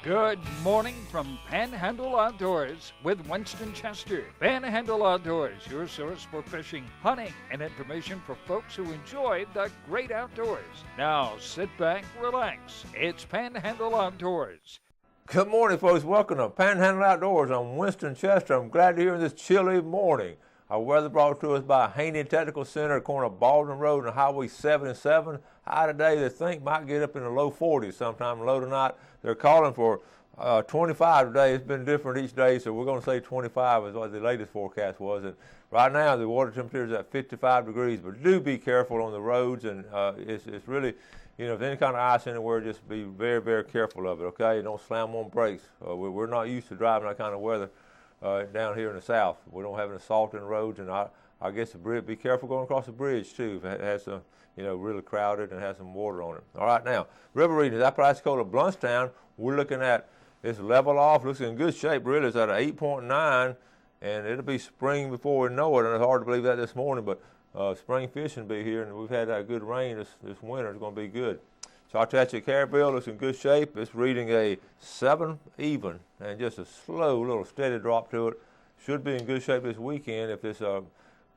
Good morning from Panhandle Outdoors with Winston Chester. Panhandle Outdoors, your source for fishing, hunting, and information for folks who enjoy the great outdoors. Now sit back, relax. It's Panhandle Outdoors. Good morning, folks. Welcome to Panhandle Outdoors. I'm Winston Chester. I'm glad to hear this chilly morning. Our weather brought to us by Haney Technical Center, corner of Baldwin Road and Highway 77. High today, they think might get up in the low 40s sometime. Low tonight, they're calling for 25 today. It's been different each day, so we're going to say 25 is what the latest forecast was. And right now, the water temperature is at 55 degrees, but do be careful on the roads. And it's really, you know, if any kind of ice anywhere, just be very, very careful of it, okay? Don't slam on brakes. We're not used to driving that kind of weather down here in the south. We don't have any salt in the roads, and I guess the bridge, be careful going across the bridge too. If it has some, you know, really crowded and has some water on it. All right, now, river readings. Apalachicola, Bluntstown, we're looking at this level off. Looks in good shape, really. It's at an 8.9, and it'll be spring before we know it, and it's hard to believe that this morning, but spring fishing will be here, and we've had that good rain this winter. It's going to be good. Chartaccia, Carabelle looks in good shape. It's reading a 7 even, and just a slow little steady drop to it. Should be in good shape this weekend if this, of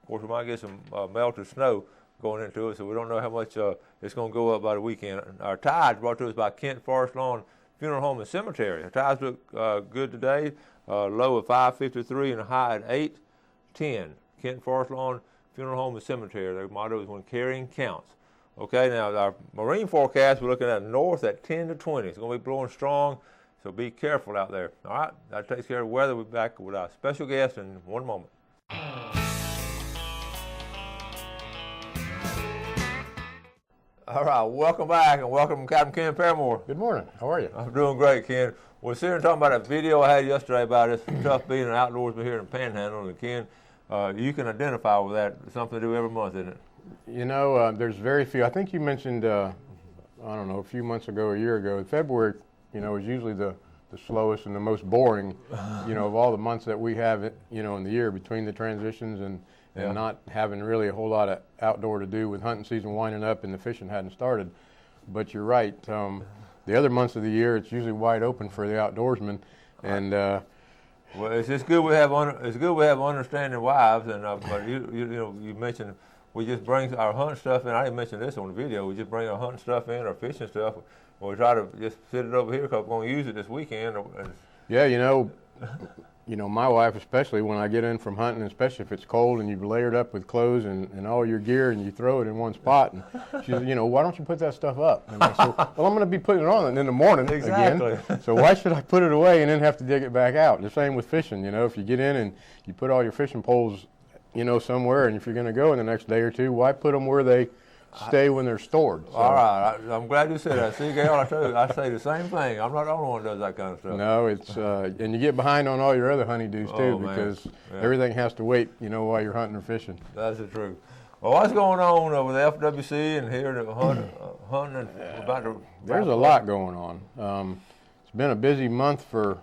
course, we might get some melted snow going into it, so we don't know how much it's going to go up by the weekend. Our tides brought to us by Kent Forest Lawn Funeral Home and Cemetery. Our tides look good today, low at 553 and a high at 810. Kent Forest Lawn Funeral Home and Cemetery. Their motto is when carrying counts. Okay, now our marine forecast, we're looking at north at 10 to 20. It's going to be blowing strong, so be careful out there. All right, that takes care of the weather. We'll be back with our special guest in one moment. All right, welcome back, and welcome Captain Ken Paramore. Good morning. How are you? I'm doing great, Ken. We're sitting talking about a video I had yesterday about it's tough being an outdoorsman here in Panhandle, and Ken, you can identify with that. It's something to do every month, isn't it? You know, there's very few. I think you mentioned, I don't know, a few months ago, a year ago, February, you know, is usually the slowest and the most boring, you know, of all the months that we have, you know, in the year between the transitions and not having really a whole lot of outdoor to do with hunting season winding up and the fishing hadn't started. But you're right. The other months of the year, it's usually wide open for the outdoorsmen. And well, it's just good we have understanding wives. And but you know, you mentioned we just bring our hunting stuff in. I didn't mention this on the video. We just bring our hunting stuff in, our fishing stuff. We try to just sit it over here because we're going to use it this weekend. Yeah, you know, my wife, especially when I get in from hunting, especially if it's cold and you've layered up with clothes and all your gear and you throw it in one spot, and she says, you know, why don't you put that stuff up? And I said, well, I'm going to be putting it on in the morning again, so why should I put it away and then have to dig it back out? The same with fishing, you know, if you get in and you put all your fishing poles, you know, somewhere, and if you're going to go in the next day or two, why put them where they stay when they're stored? So. All right, I'm glad you said that. See, Gail, I say the same thing. I'm not the only one who does that kind of stuff. No, it's and you get behind on all your other honeydews too, because everything has to wait, you know, while you're hunting or fishing. That's the truth. Well, what's going on with the FWC and here at hunting and about the? There's a lot going on. It's been a busy month for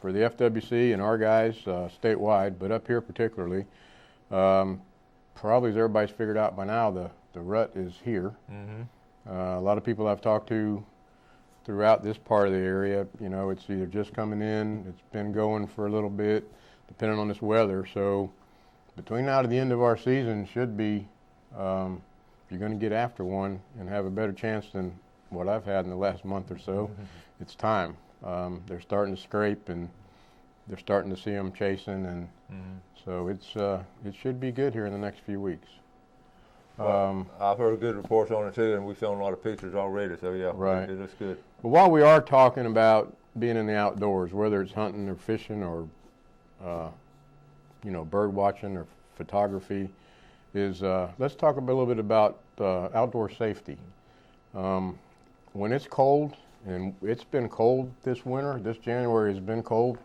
the FWC and our guys statewide, but up here particularly. Probably as everybody's figured out by now, the rut is here. Mm-hmm. A lot of people I've talked to throughout this part of the area, you know, it's either just coming in, it's been going for a little bit, depending on this weather. So between now to the end of our season should be, you're going to get after one and have a better chance than what I've had in the last month or so. Mm-hmm. It's time. They're starting to scrape and they're starting to see them chasing, and so it should be good here in the next few weeks. Well, I've heard good reports on it too, and we've shown a lot of pictures already. So yeah, right. It looks good. But while we are talking about being in the outdoors, whether it's hunting or fishing or you know, bird watching or photography, is let's talk a little bit about outdoor safety. When it's cold, and it's been cold this winter. This January has been cold.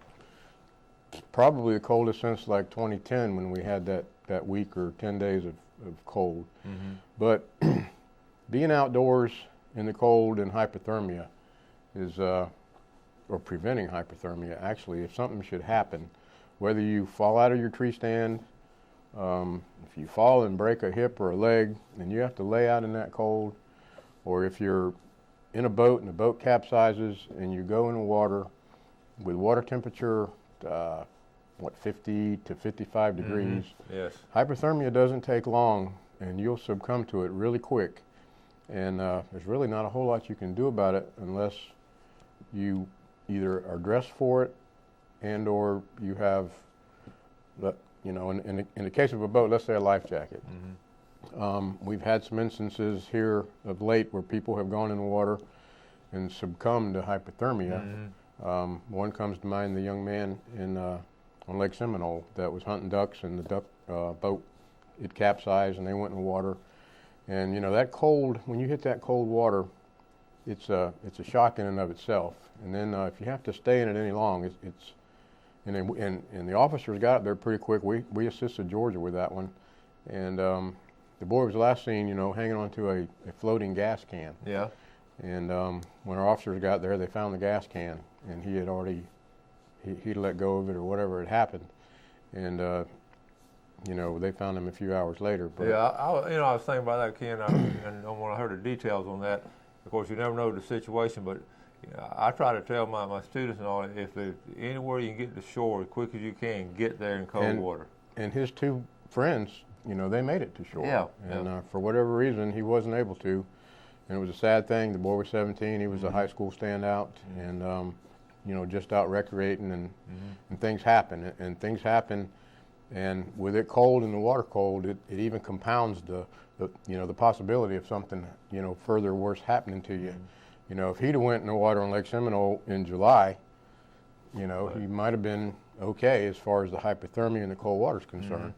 Probably the coldest since like 2010 when we had that week or 10 days of cold. Mm-hmm. But being outdoors in the cold and hypothermia is, or preventing hypothermia actually, if something should happen, whether you fall out of your tree stand, if you fall and break a hip or a leg and you have to lay out in that cold, or if you're in a boat and the boat capsizes and you go in the water with water temperature, 50 to 55 degrees. Yes. Hypothermia doesn't take long, and you'll succumb to it really quick. And there's really not a whole lot you can do about it unless you either are dressed for it and or you have, in the case of a boat, let's say a life jacket. We've had some instances here of late where people have gone in the water and succumbed to hypothermia. One comes to mind, the young man on Lake Seminole that was hunting ducks, and the duck boat, it capsized and they went in the water. And that cold, when you hit that cold water, it's a shock in and of itself. And then if you have to stay in it any long, and the officers got up there pretty quick. We assisted Georgia with that one, and the boy was last seen, hanging onto a floating gas can. Yeah. And when our officers got there, they found the gas can, and he had already he'd let go of it or whatever had happened, and they found him a few hours later. But yeah, I was thinking about that, Ken, and when I heard the details on that, of course, you never know the situation, but I try to tell my students and all, if there's anywhere you can get to shore as quick as you can, get there in cold water. And his two friends, they made it to shore. Yeah. And for whatever reason, he wasn't able to. And it was a sad thing. The boy was 17. He was a high school standout, and just out recreating, and things happen. And things happen, and with it cold and the water cold, it even compounds the possibility of something further worse happening to you. If he'd have went in the water on Lake Seminole in July, he might have been okay as far as the hypothermia and the cold water is concerned.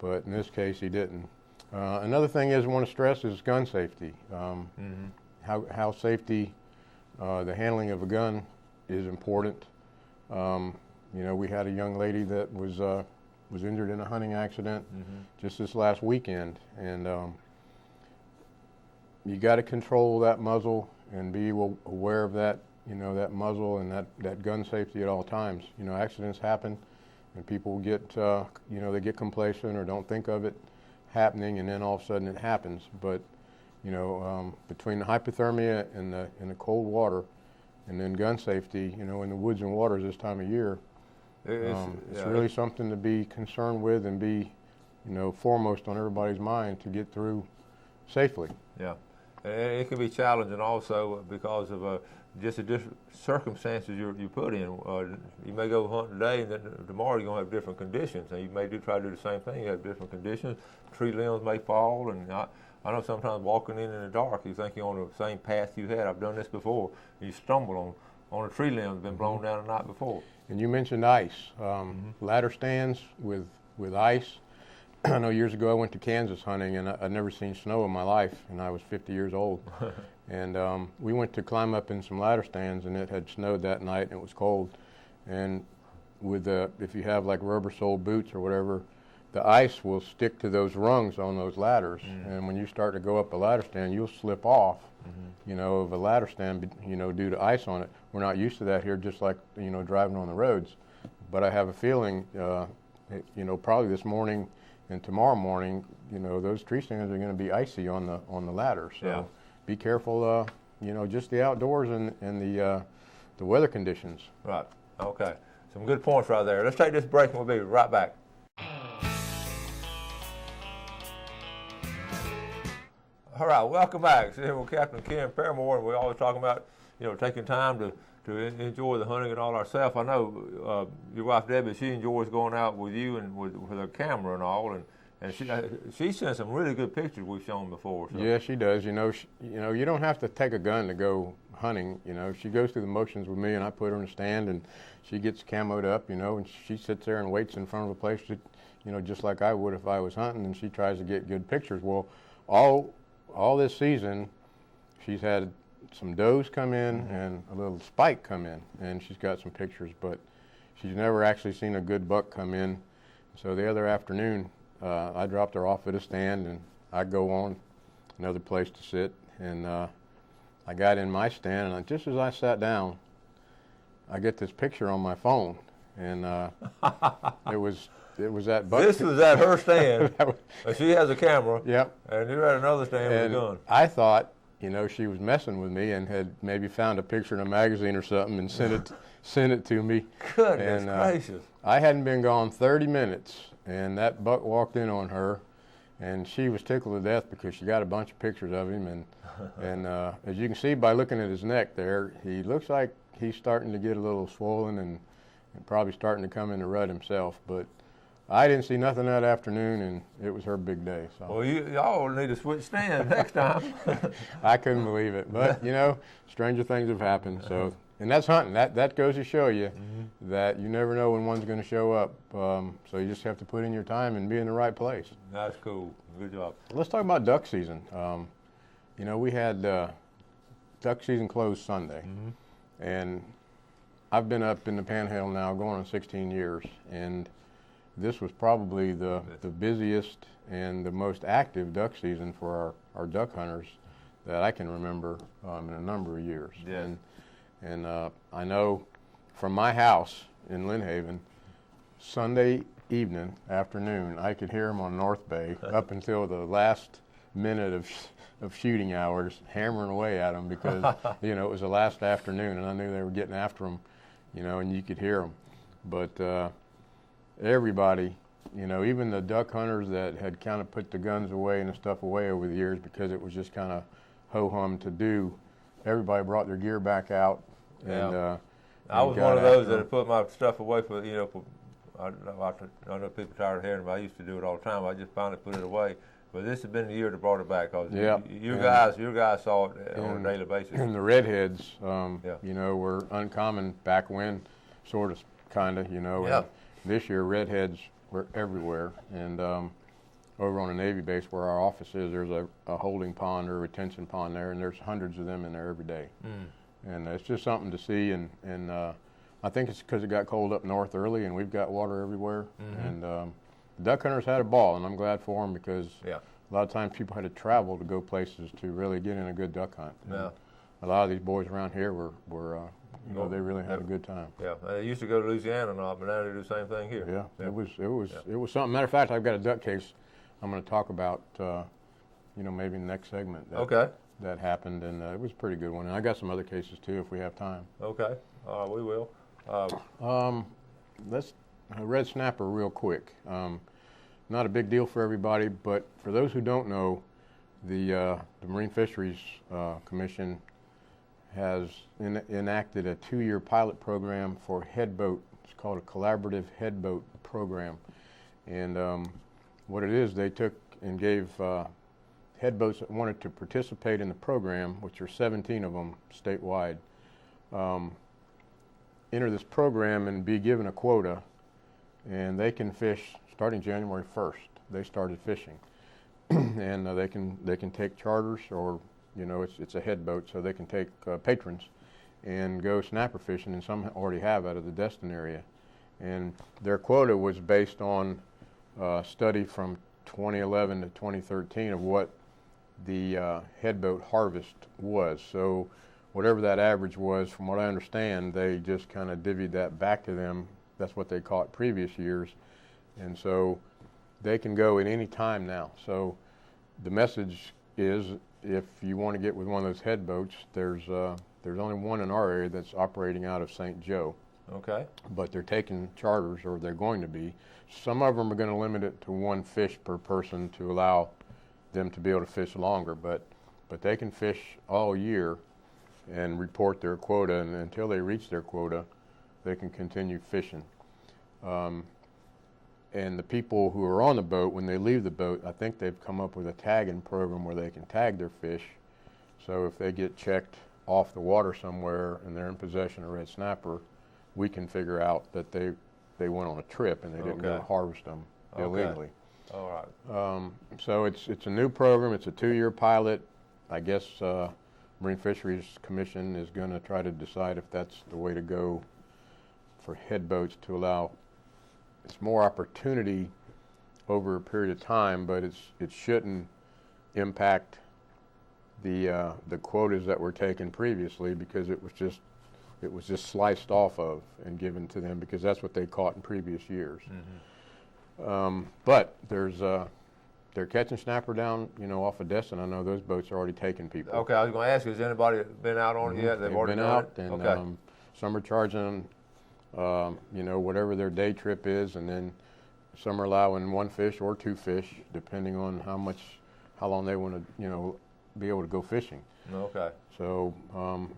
But in this case, he didn't. Another thing I want to stress is gun safety. How safety, the handling of a gun is important. We had a young lady that was injured in a hunting accident just this last weekend, and you got to control that muzzle and be aware of that, that muzzle and that gun safety at all times. Accidents happen, and people get, they get complacent or don't think of it happening, and then all of a sudden it happens. But, between the hypothermia and the cold water, and then gun safety, in the woods and waters this time of year, it's really something to be concerned with and be, foremost on everybody's mind to get through safely. Yeah. And it can be challenging also because of just the different circumstances you put in. You may go hunt today, and then tomorrow you're going to have different conditions. And you may try to do the same thing. You have different conditions. Tree limbs may fall, and I know sometimes walking in the dark, you think you're on the same path you had. I've done this before. You stumble on a tree limb that's been blown down the night before. And you mentioned ice. Ladder stands with ice. I know years ago I went to Kansas hunting, and I'd never seen snow in my life, and I was 50 years old. And we went to climb up in some ladder stands, and it had snowed that night, and it was cold. And if you have like rubber-soled boots or whatever, the ice will stick to those rungs on those ladders. And when you start to go up a ladder stand, you'll slip off, of a ladder stand, due to ice on it. We're not used to that here, just like, driving on the roads. But I have a feeling, probably this morning and tomorrow morning, those tree stands are going to be icy on the ladder. So be careful, just the outdoors and the weather conditions. Right. Okay. Some good points right there. Let's take this break, and we'll be right back. All right, welcome back. So here with Captain Ken Paramore, and we're always talking about, taking time to enjoy the hunting and all ourselves. I know your wife Debbie, she enjoys going out with you and with her camera and all, and she sent some really good pictures we've shown before. So. Yeah, she does. You don't have to take a gun to go hunting. She goes through the motions with me, and I put her in a stand, and she gets camoed up, and she sits there and waits in front of a place, just like I would if I was hunting, and she tries to get good pictures. Well, all this season, she's had some does come in and a little spike come in, and she's got some pictures, but she's never actually seen a good buck come in. So the other afternoon, I dropped her off at a stand, and I go on another place to sit, and I got in my stand, and just as I sat down, I get this picture on my phone, and it was that buck. This was at her stand. She has a camera. Yep. And you're at another stand with a gun. I thought, she was messing with me and had maybe found a picture in a magazine or something and sent sent it to me. Goodness gracious. I hadn't been gone 30 minutes, and that buck walked in on her, and she was tickled to death because she got a bunch of pictures of him. And as you can see by looking at his neck there, he looks like he's starting to get a little swollen and probably starting to come into rut himself. But I didn't see nothing that afternoon, and it was her big day. So. Well, y'all need to switch stands next time. I couldn't believe it, but you know, stranger things have happened. So, and that's hunting. That goes to show you that you never know when one's going to show up. So you just have to put in your time and be in the right place. That's cool. Good job. Let's talk about duck season. You know, we had duck season closed Sunday, and I've been up in the Panhandle now going on 16 years, and this was probably the busiest and the most active duck season for our duck hunters that I can remember in a number of years. Yes. And I know from my house in Lynn Haven, Sunday evening, afternoon, I could hear them on North Bay up until the last minute of shooting hours, hammering away at them because, you know, it was the last afternoon and I knew they were getting after them, you know, and you could hear them. But everybody, you know, even the duck hunters that had kind of put the guns away and the stuff away over the years because it was just kind of ho-hum to do, everybody brought their gear back out. And, I was one of those that had put my stuff away for, you know, I know people tired of hearing, but I used to do it all the time. I just finally put it away. But this has been the year that brought it back. Cause your guys saw it on a daily basis. And the redheads, you know, were uncommon back when, sort of, kind of, you know. And this year, redheads were everywhere. And over on the Navy base where our office is, there's a holding pond or a retention pond there, and there's hundreds of them in there every day. And it's just something to see. And I think it's because it got cold up north early, and we've got water everywhere. And the duck hunters had a ball, and I'm glad for them because a lot of times people had to travel to go places to really get in a good duck hunt. And a lot of these boys around here were you know, they really had a good time. Yeah, they used to go to Louisiana and all, but now they do the same thing here. It was something. Matter of fact, I've got a duck case I'm going to talk about, you know, maybe in the next segment. That happened, and it was a pretty good one. And I got some other cases too, if we have time. Okay, we will. Let's red snapper real quick. Not a big deal for everybody, but for those who don't know, the Marine Fisheries Commission has enacted a 2-year pilot program for headboat. It's called a collaborative headboat program. And what it is, they took and gave headboats that wanted to participate in the program, which are 17 of them statewide, enter this program and be given a quota, and they can fish starting January 1st. They started fishing. And they can take charters, or you know, it's a headboat, so they can take patrons and go snapper fishing, and some already have out of the Destin area. And their quota was based on a study from 2011 to 2013 of what the headboat harvest was. So whatever that average was, from what I understand, they just kind of divvied that back to them. That's what they caught previous years. And so they can go at any time now. So the message is, if you want to get with one of those headboats, there's only one in our area that's operating out of St. Joe. Okay. But they're taking charters, or they're going to be. Some of them are going to limit it to 1 fish per person to allow them to be able to fish longer, but they can fish all year and report their quota, and until they reach their quota, they can continue fishing. And the people who are on the boat, when they leave the boat, I think they've come up with a tagging program where they can tag their fish. So if they get checked off the water somewhere and they're in possession of red snapper, we can figure out that they went on a trip and they didn't go harvest them illegally. All right. So it's a new program. It's a 2-year pilot. I guess Marine Fisheries Commission is going to try to decide if that's the way to go for headboats, to allow it's more opportunity over a period of time, but it shouldn't impact the quotas that were taken previously, because it was just sliced off of and given to them because that's what they caught in previous years. But they're catching snapper down, you know, off of Destin. I know those boats are already taking people. Okay, I was going to ask you, has anybody been out on it yet? They've already been out, and Some are charging them, you know, whatever their day trip is, and then some are allowing 1 fish or 2 fish, depending on how long they want to, you know, be able to go fishing. Okay. So,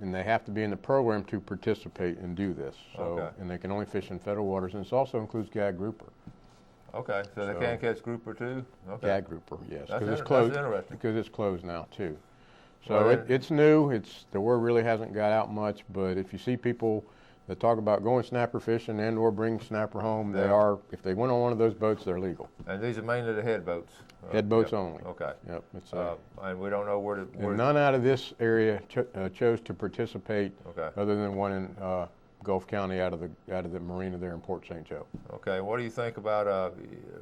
and they have to be in the program to participate and do this. So, Okay. and they can only fish in federal waters, and it also includes gag grouper. Okay, so they can catch grouper too? Okay. Gag grouper, yes, That's because it's closed. That's interesting. Because it's closed now too. So Well, it's new. The word really hasn't got out much. But if you see people that talk about going snapper fishing and/or bring snapper home, they Yeah. are. If they went on one of those boats, they're legal. And these are mainly the head boats? Head boats Yep. only. Okay. Yep. It's And we don't know where and none out of this area chose to participate, Okay. other than one in Gulf County out of the marina there in Port St. Joe. Okay, what do you think about,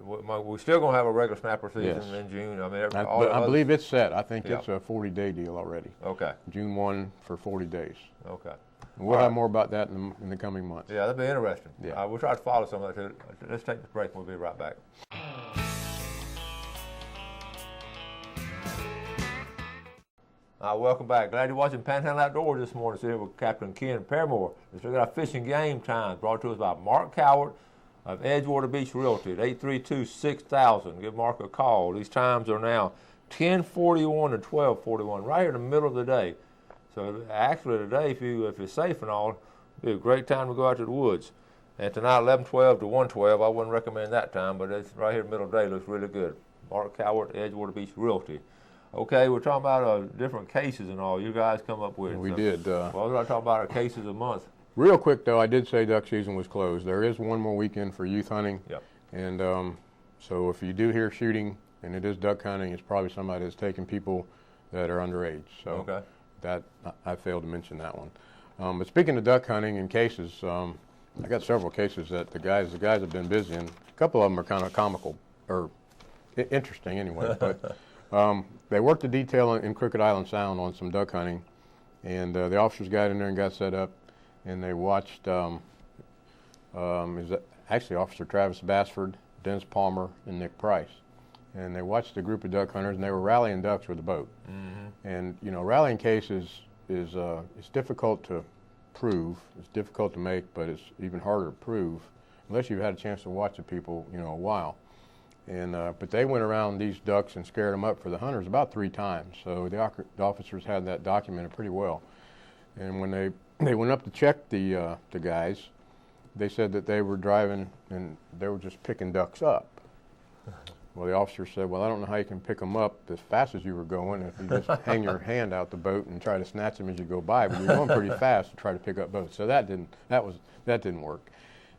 we're still going to have a regular snapper season Yes. in June? I mean, But I believe it's set. I think Yeah. it's a 40-day deal already. Okay, June 1 for 40 days. okay. And we'll have more about that in the coming months. Yeah, that'd be interesting. Yeah. We'll try to follow some of that too. Let's take this break and we'll be right back. Welcome back. Glad you're watching Panhandle Outdoors this morning. Here with Captain Ken Paramore. Let's look at our fishing game times brought to us by Mark Cowart of Edgewater Beach Realty at 832-6000. Give Mark a call. These times are now 10:41 to 12:41, right here in the middle of the day. So actually today, if you're safe and all, it'd be a great time to go out to the woods. And tonight, 11:12 to 1:12, I wouldn't recommend that time, but it's right here in the middle of the day. Looks really good. Mark Cowart, Edgewater Beach Realty. Okay, we're talking about different cases and all you guys come up with. We did. Well, we're talking about our cases a month. Real quick, though, I did say duck season was closed. There is one more weekend for youth hunting. Yep. And so if you do hear shooting and it is duck hunting, it's probably somebody that's taking people that are underage. So Okay. that I failed to mention that one. But speaking of duck hunting and cases, I got several cases that the guys have been busy, and a couple of them are kind of comical or interesting anyway. But they worked a detail in Crooked Island Sound on some duck hunting, and the officers got in there and got set up, and they watched. Actually Officer Travis Bassford, Dennis Palmer, and Nick Price, and they watched a group of duck hunters, and they were rallying ducks with a boat. Mm-hmm. And you know, rallying cases is it's difficult to prove. It's difficult to make, but it's even harder to prove unless you've had a chance to watch the people, you know, a while. And but they went around these ducks and scared them up for the hunters about 3 times. So the officers had that documented pretty well. And when they went up to check the guys, they said that they were driving and they were just picking ducks up. Well, the officer said, "Well, I don't know how you can pick them up as fast as you were going if you just hang your hand out the boat and try to snatch them as you go by. But you're going pretty fast to try to pick up boats." So that didn't work.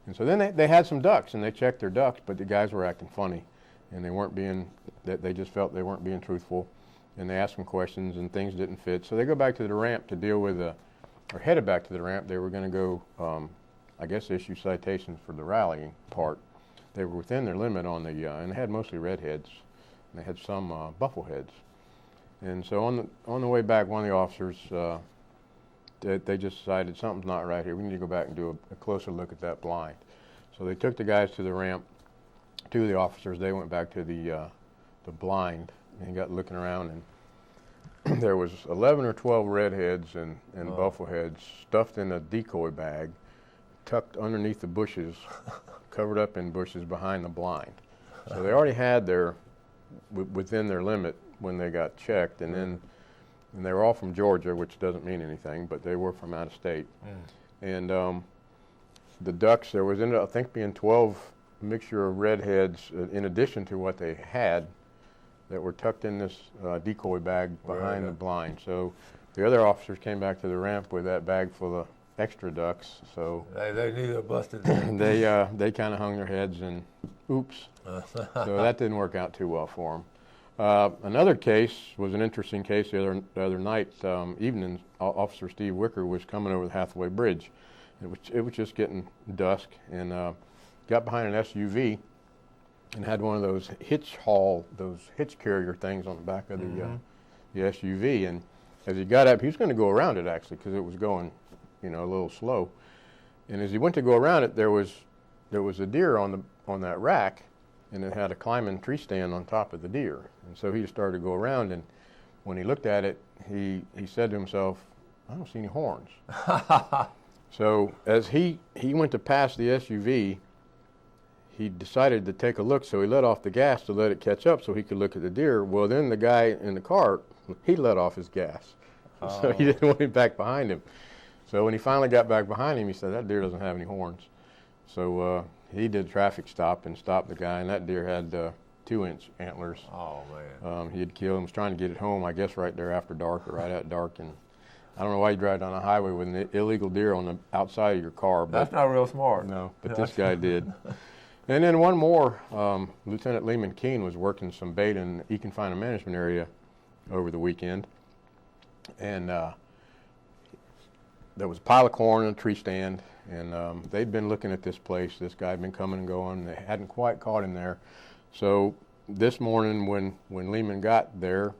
And so then they had some ducks and they checked their ducks, but the guys were acting funny, and they just felt they weren't being truthful, and they asked them questions and things didn't fit. So they go back to the ramp to deal with or headed back to the ramp. They were going to go, I guess, issue citations for the rallying part. They were within their limit on and they had mostly redheads, and they had some buffleheads. And so on the way back, one of the officers, they just decided something's not right here. We need to go back and do a closer look at that blind. So they took the guys to the ramp. 2 of the officers, they went back to the blind and got looking around, and there was 11 or 12 redheads and buffleheads stuffed in a decoy bag, tucked underneath the bushes, covered up in bushes behind the blind. So they already had within their limit when they got checked, and they were all from Georgia, which doesn't mean anything, but they were from out of state. And the ducks, there was ended up, I think, being 12 mixture of redheads in addition to what they had that were tucked in this decoy bag behind the blind. So the other officers came back to the ramp with that bag full of extra ducks. So they knew they busted. they kind of hung their heads and oops. So that didn't work out too well for them. Another case was an interesting case the other night evening. Officer Steve Wicker was coming over the Hathaway Bridge. It was just getting dusk, and got behind an SUV and had one of those hitch carrier things on the back of the SUV. And as he got up, he was going to go around it actually because it was going, a little slow. And as he went to go around it, there was a deer on that rack, and it had a climbing tree stand on top of the deer. And so he started to go around, and when he looked at it, he said to himself, "I don't see any horns." So as he went to pass the SUV, he decided to take a look, so he let off the gas to let it catch up so he could look at the deer. Well, then the guy in the cart, he let off his gas. So he didn't want him back behind him. So when he finally got back behind him, he said, that deer doesn't have any horns. So he did a traffic stop and stopped the guy, and that deer had 2-inch antlers. Oh, man. He had killed him, was trying to get it home, I guess right there after dark or right at dark. And I don't know why you drive down the highway with an illegal deer on the outside of your car. But That's not real smart. no, but this guy did. And then one more, Lieutenant Lehman Keene was working some bait in the econfinement management area over the weekend. And there was a pile of corn in a tree stand, and they'd been looking at this place. This guy had been coming and going. They hadn't quite caught him there. So this morning when Lehman got there,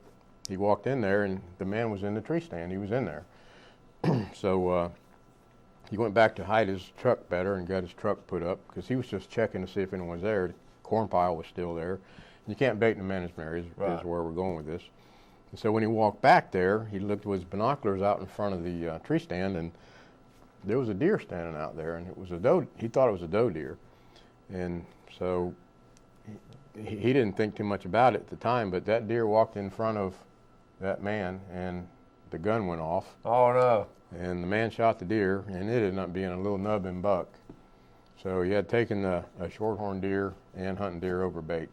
he walked in there, and the man was in the tree stand. He was in there. So he went back to hide his truck better and got his truck put up because he was just checking to see if anyone was there. The corn pile was still there. You can't bait in the management area is where we're going with this. And so when he walked back there, he looked with his binoculars out in front of the tree stand, and there was a deer standing out there, and it was a doe. He thought it was a doe deer, and so he didn't think too much about it at the time. But that deer walked in front of that man, and the gun went off. Oh, no. And the man shot the deer, and it ended up being a little nubbin buck. So he had taken a shorthorn deer and hunting deer over bait.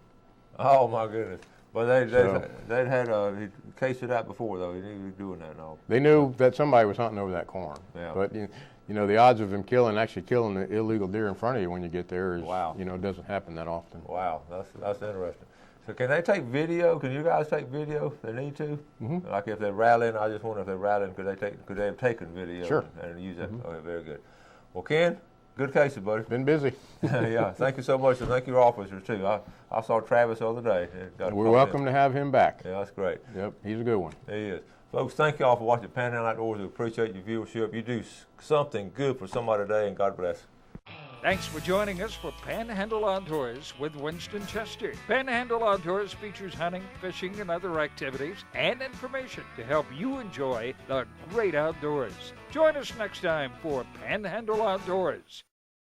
Oh, my goodness. But they'd had he cased it out before, though. He knew he was doing that and all. They knew that somebody was hunting over that corn. Yeah. But you know, the odds of him actually killing an illegal deer in front of you when you get there is, wow. You know, it doesn't happen that often. Wow, that's interesting. So can they take video? Can you guys take video if they need to? Mm-hmm. Like if they're rattling, I just wonder if they're rattling, could they have taken video? Sure. And use that? Mm-hmm. Okay, very good. Well, Ken, good cases, buddy. Been busy. Yeah, thank you so much, and thank your officers too. I saw Travis the other day. We're welcome to have him back. Yeah, that's great. Yep, he's a good one. He is. Folks, thank you all for watching Panhandle Outdoors. We appreciate your viewership. You do something good for somebody today, and God bless. Thanks for joining us for Panhandle Outdoors with Winston Chester. Panhandle Outdoors features hunting, fishing, and other activities and information to help you enjoy the great outdoors. Join us next time for Panhandle Outdoors.